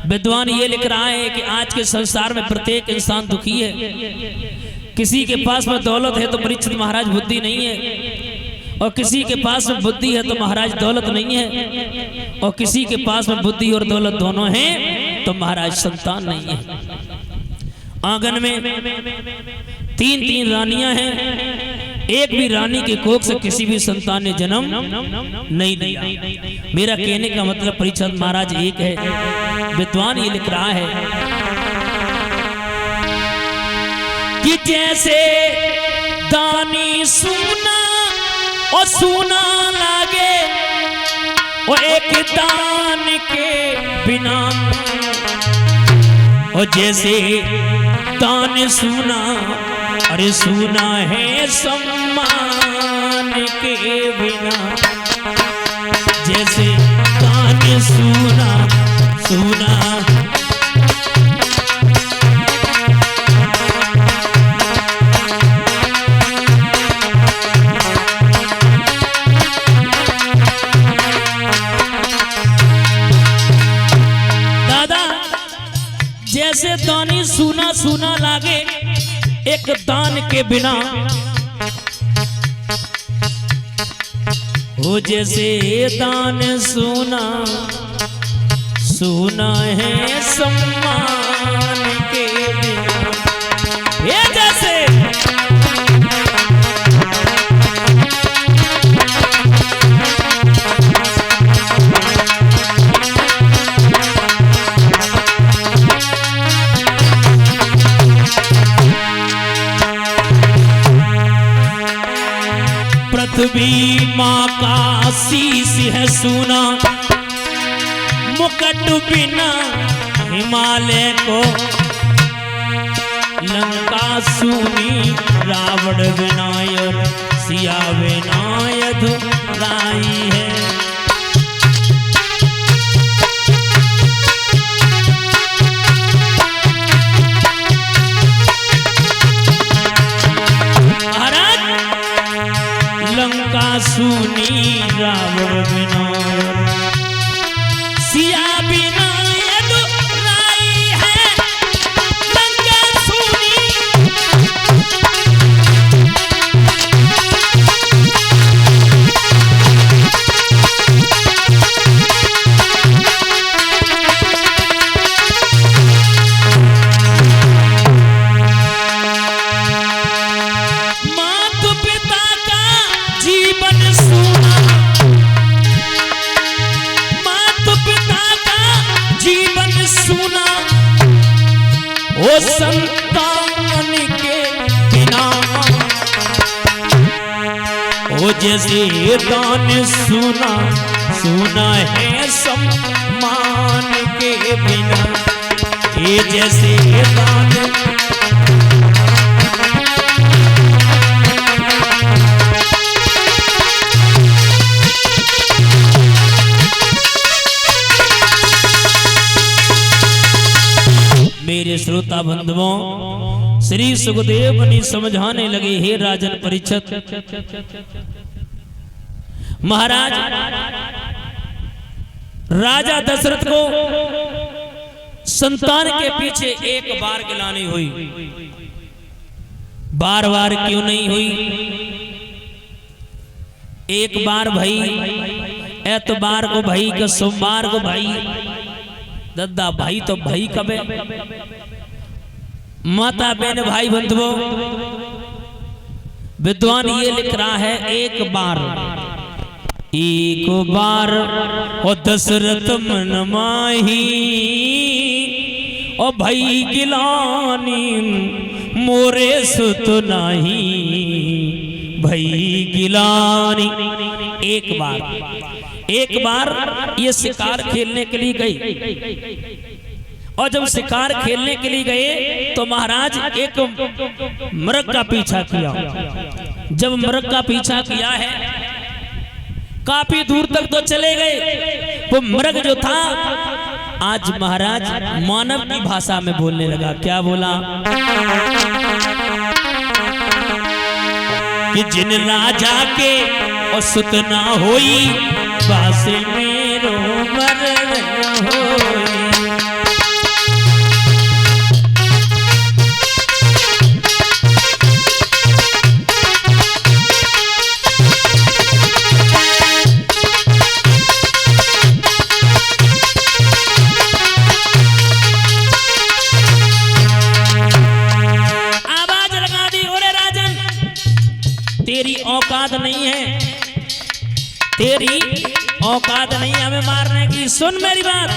विद्वान ये लिख रहा है कि आज के संसार में प्रत्येक इंसान दुखी है। किसी के पास में दौलत है तो परीक्षित महाराज बुद्धि नहीं है, और किसी के पास में बुद्धि है तो महाराज दौलत नहीं है, और किसी के पास में बुद्धि और दौलत दोनों हैं तो महाराज संतान नहीं है। आंगन में 3 रानियां हैं, एक भी रानी के कोख से किसी भी संतान ने जन्म नहीं लिया। मेरा कहने का मतलब परीक्षित महाराज एक है। विद्वान ये लिख रहा है कि जैसे दानी सूना और सूना लागे, और एक दान के बिना, और जैसे दान सूना, अरे सूना है सम्मान के बिना, जैसे दान सूना सूना। जैसे दानी सूना सूना लागे एक दान के बिना, हो जैसे दान सूना सूना है सम्मान के बिना। ये जैसे पृथ्वी माँ का शीश है सूना, मुकुट बिना हिमालय को, लंका सूनी रावण विनायक सिया विनायक राई है। सुनी रावण विनायक सिया विनायक राई है, लंका सुनी। माता पिता का जीवन सूना, माता पिता का जीवन सूना, ओ संतान के बिना, ओ जैसे दान सूना सूना है सम्मान के बिना, ये जैसे दान। मेरे श्रोता बंधुओं, श्री सुखदेव मुनि समझाने लगे, हे राजन परीक्षित, महाराज राजा दशरथ को संतान के पीछे एक बार गिलानी हुई, बार बार क्यों नहीं हुई? एक बार भाई, एतबार को भाई का, सोमवार को भाई, दद्दा भाई तो भाई कबे, माता बहन भाई बंधुओं। विद्वान ये लिख रहा है एक बार ओ दशरथ मन माही, ओ भाई गिलानी मोरे सुत नाही, भाई गिलानी। एक बार ये शिकार खेलने के लिए गई, और जब शिकार खेलने के लिए गए तो महाराज एक मृग का पीछा किया। जब मृग का पीछा किया है, काफी दूर तक तो चले गए, वो मृग जो था आज महाराज मानव की भाषा में बोलने लगा। क्या बोला कि जिन राजा के और सुत ना होई, बासे मेरो मर होई। औकात नहीं है, तेरी औकात नहीं हमें मारने की। सुन मेरी बात,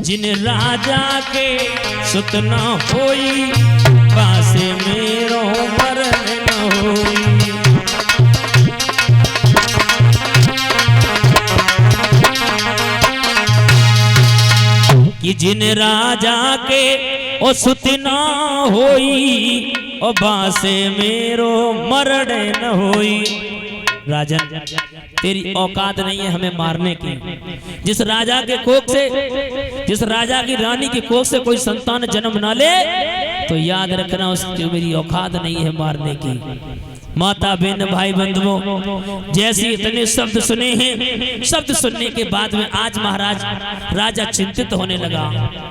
जिन राजा के सुत न होई, पासे मेरो मरण न होई। कि जिन राजा के ओ सुत न होई, ओ बासे मेरो मरण न होई। राजन तेरी औकात नहीं है हमें मारने की। जिस राजा के कोख से, जिस राजा की रानी की कोख से कोई संतान जन्म ना ले, तो याद रखना उसकी मेरी औकात नहीं है मारने की। माता बहन भाई बंधुओं, जैसे इतने शब्द सुने हैं, शब्द सुनने के बाद में आज महाराज राजा चिंतित होने लगा।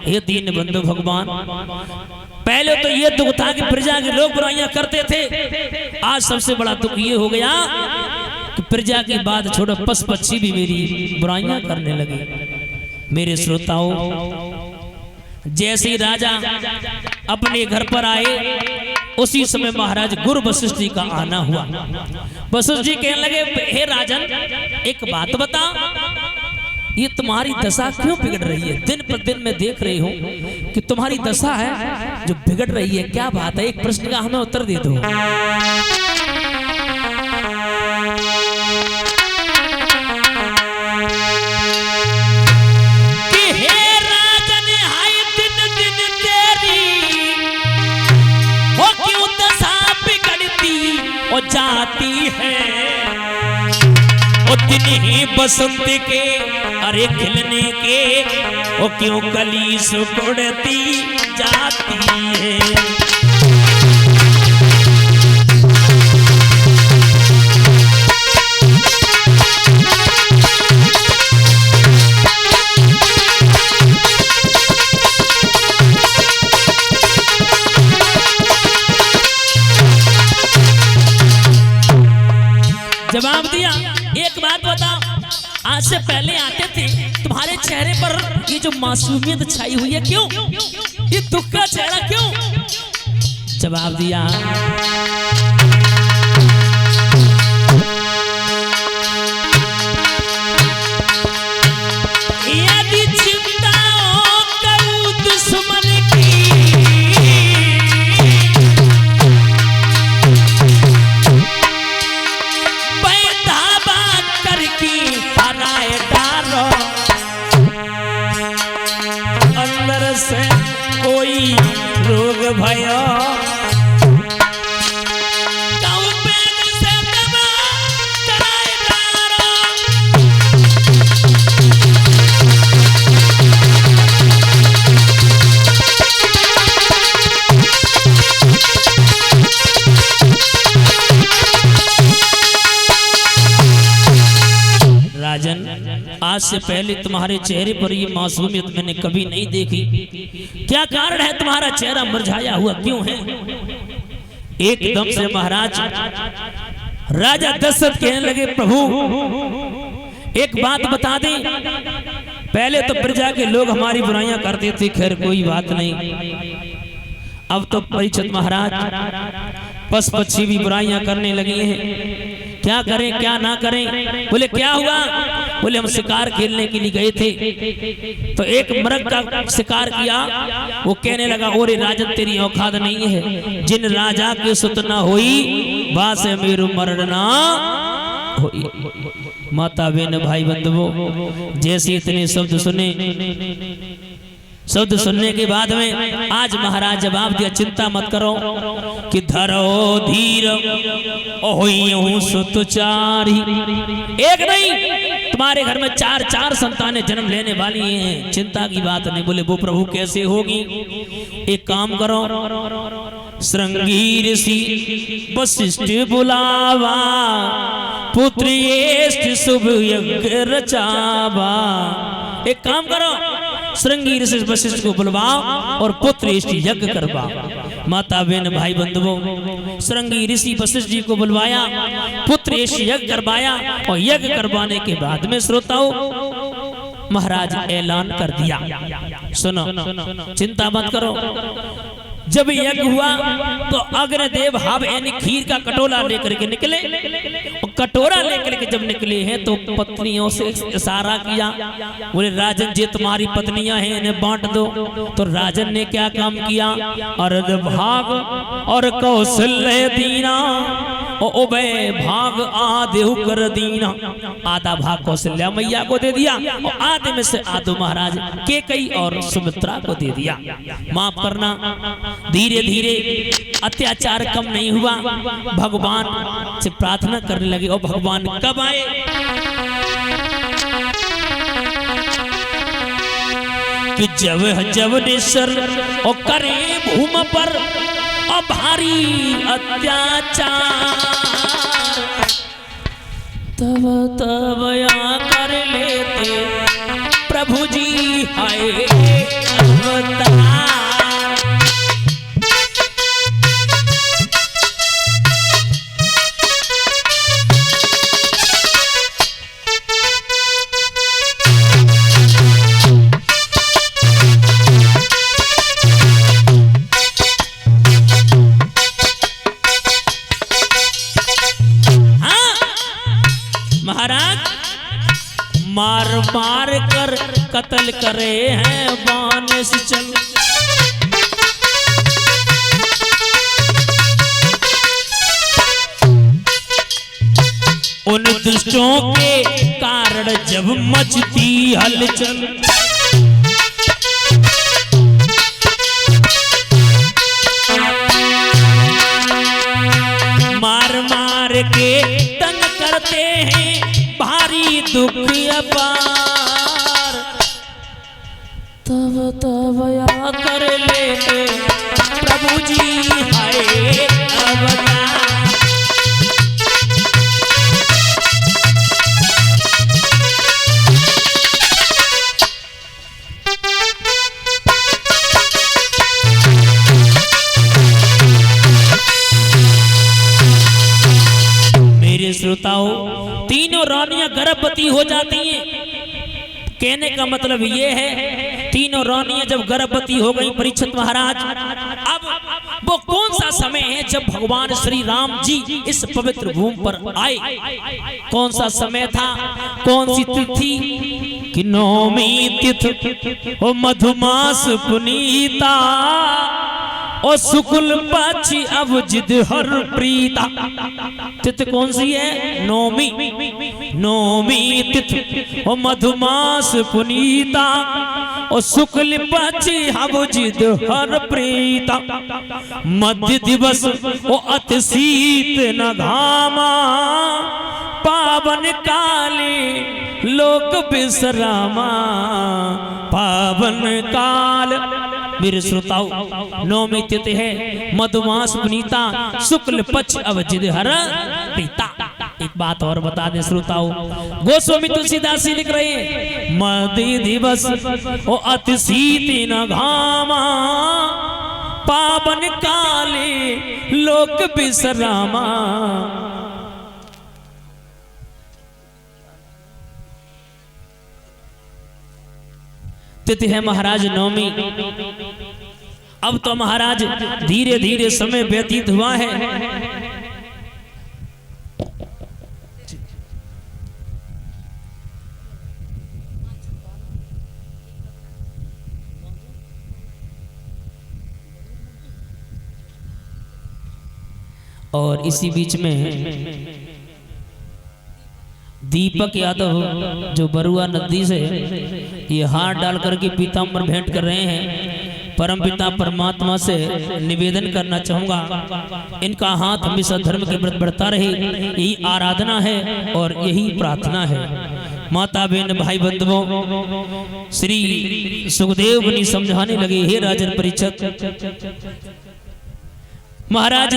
हे दीन बंधु भगवान, पहले तो ये दुख था कि प्रजा के लोग बुराइयां करते थे, आज सबसे बड़ा दुख ये हो गया कि प्रजा की बात छोड़ो, पशु पक्षी भी मेरी बुराइयां करने लगे। मेरे श्रोताओं, जैसे ही राजा अपने घर पर आए, उसी समय महाराज गुरु वशिष्ठ जी का आना हुआ। वशिष्ठ जी कहने लगे, हे राजन एक बात बता, ये तुम्हारी दशा क्यों बिगड़ रही है? दिन पर दिन मैं देख रही हूँ कि तुम्हारी दशा है जो बिगड़ रही है, क्या बात है? एक प्रश्न का हमें उत्तर दे दो। जाती है दिन ही बसंत के अरे खिलने के, वो क्यों कली सुकुड़ती जाती है। जवाब दिया, एक बात बताओ, आज से पहले आते थे तुम्हारे चेहरे पर ये जो मासूमियत छाई हुई है, क्यों? ये दुख का चेहरा क्यों? जवाब दिया, यदि चिंता करूं दुश्मन की, अंदर से कोई रोग भयो, से दबा कराए डारो। राजन, आज से पहले तुम्हारे चेहरे पर ये मासूमियत मैंने कभी नहीं देखी। क्या कारण है तुम्हारा चेहरा मुरझाया हुआ क्यों है? एकदम से महाराज राजा दशरथ कहने लगे, प्रभु एक बात बता दे, पहले तो प्रजा के लोग हमारी बुराइयां करते थे, खैर कोई बात नहीं, अब तो परीक्षित महाराज पशु पक्षी भी बुराइयां करने लगी हैं, क्या करें क्या ना करें? बोले क्या हुआ? बोले हम शिकार खेलने के लिए गए थे, तो एक मृग का शिकार किया। वो कहने लगा, ओरे राजन तेरी औकात नहीं है, जिन राजा के सुत न होई, बासे मेरो मरण ना होई। माता बहन भाई बंधुओं, जैसे इतने शब्द सुने, शब्द सुनने के बाद में आज महाराज जवाब दिया, चिंता मत करो कि धरो धीर ओहु सुतचारी। एक नहीं, तुम्हारे घर में चार चार संतानें जन्म लेने वाली हैं, चिंता की बात नहीं। बोले वो प्रभु कैसे होगी? एक काम करो, श्रृंगी ऋषि वशिष्ठ बुलावा, पुत्र शुभ यज्ञ रचावा। एक काम करो, श्रृंगी ऋषि वशिष्ठ को बुलवाओ और पुत्र यज्ञ करवाओ। माता बहन भाई बंधुओं, श्रृंगी ऋषि वशिष्ठ जी को बुलवाया, पुत्र यज्ञ करवाया, और यज्ञ करवाने के बाद में श्रोताओं महाराज ऐलान कर दिया, सुनो चिंता मत करो, जब यज्ञ हुआ तो अग्निदेव हव यानी खीर का कटोरा लेकर के निकले, और कटोरा लेकर के जब निकले हैं तो पत्नियों से इशारा किया, बोले राजन जी तुम्हारी पत्नियां हैं इन्हें बांट दो। तो राजन ने क्या काम किया, अर्ध भाग और कौशल्य दीना और उभय भाग आधे कर दीना। आधा भाग कौशल्या मैया को दे दिया और आधे में से आधो महाराज केकई और सुमित्रा को दे दिया। माफ करना, धीरे धीरे अत्याचार कम नहीं हुआ, भगवान से प्रार्थना करने लगे। और भगवान कब आए, कि जब निसर और करे भूम पर और भारी अत्याचार, तब या कर लेते प्रभु जी आए अवतार। मार मार कर कत्ल करे हैं बाण से चल, उन दुष्टों के कारण जब मचती हलचल, मार मार के तंग करते हैं भारी दुख अपार, तब या कर लेते प्रभु जी आए अवतार। मेरे श्रोताओं, तीनों रानियां गर्भवती हो जाती हैं। कहने का मतलब ये है, तीनों रानियां जब गर्भवती हो गई परीक्षित महाराज, अब वो कौन सा समय है जब भगवान श्री राम जी इस पवित्र भूमि पर आए? कौन सा समय था, कौन सी तिथि? कि नौमी तिथि ओ मधुमास पुनीता और शुक्ल पक्ष अवजिद हर प्रीता। तिथि कौन सी है? नौमी। नौमी तिथि और मधुमास पुनीता और शुक्ल पक्ष अवजिद हर प्रीता। मध्य दिवस ओ अति शीत न घामा पावन काले लोक विश्रामा। पावन काल मेरे श्रोताओं, नौमी तिथि है, मधुमास पुनीता, शुक्ल पक्ष अवजिद हर प्रीता। एक बात और बता दें श्रोताओं, गोस्वामी तुलसीदास जी लिख रहे हैं, मध्य दिवस ओ अति शीत न घामा पावन काले लोक विश्रामा। तिथि है महाराज नौमी। अब तो महाराज धीरे धीरे समय व्यतीत हुआ है। और इसी बीच में दीपक यादव जो बरुआ नदी से ये हाथ डाल करके पीताम्बर भेंट कर रहे हैं, परमपिता परमात्मा से निवेदन करना चाहूंगा, इनका हाथ हमेशा धर्म के व्रत बढ़ता रहे, यही आराधना है और यही प्रार्थना है। माता बहन भाई बंधुओं, श्री सुखदेव मुनि समझाने लगे, हे राजन परीक्षित महाराज